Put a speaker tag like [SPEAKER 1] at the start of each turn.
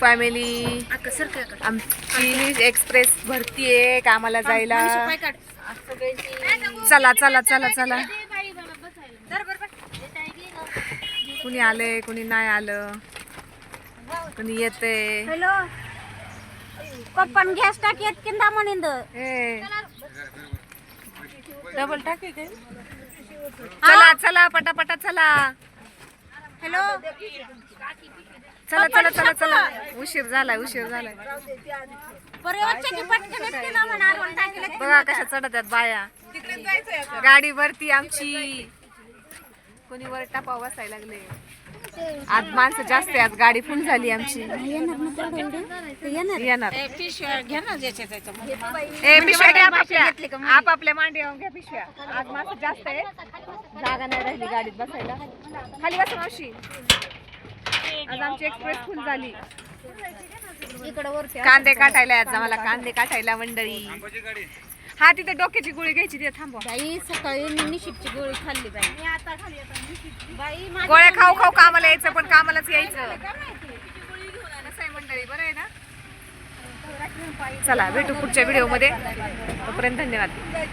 [SPEAKER 1] Family आमची express भरतीये कामाला जायला. चला चला चला चला. कुणी आले कुणी नाही आलं, कुणी येते.
[SPEAKER 2] हॅलो पप्पन गॅस टाकी येत किंदा म्हणिंद
[SPEAKER 1] डबल टाकी काय. चला चला पटापटा चला.
[SPEAKER 2] हॅलो
[SPEAKER 1] चला चला चला चला. उशीर झालाय उशीर झालाय. बघा कशा चढत आहेत बाया. गाडी वरती आमची. कोणी वर टापा बसायला लागले. आज माणसं जास्त आहे, आज गाडी फुल झाली आमची. येणार ए पिशव्या घ्या आपापल्या मांडीवर घ्या पिशव्या. आज माणसं जास्त आहे, जागा नाही राहिली गाडीत बसायला. खाली बसा मावशी. आज आमची एक्सप्रेस फुल झाली. कांदे काटायला आज आम्हाला, कांदे काटायला मंडळी. हा तिथे डोक्याची गोळी घ्यायची तिथे थांबा.
[SPEAKER 2] बाई सकाळी निशिपची गोळी खाल्ली बाई.
[SPEAKER 1] गोळ्या खाऊ खाऊ कामाला यायचं, पण कामालाच यायचं. कसं आहे मंडळी, बरं आहे ना. चला भेटू पुढच्या व्हिडिओ मध्ये. तोपर्यंत धन्यवाद.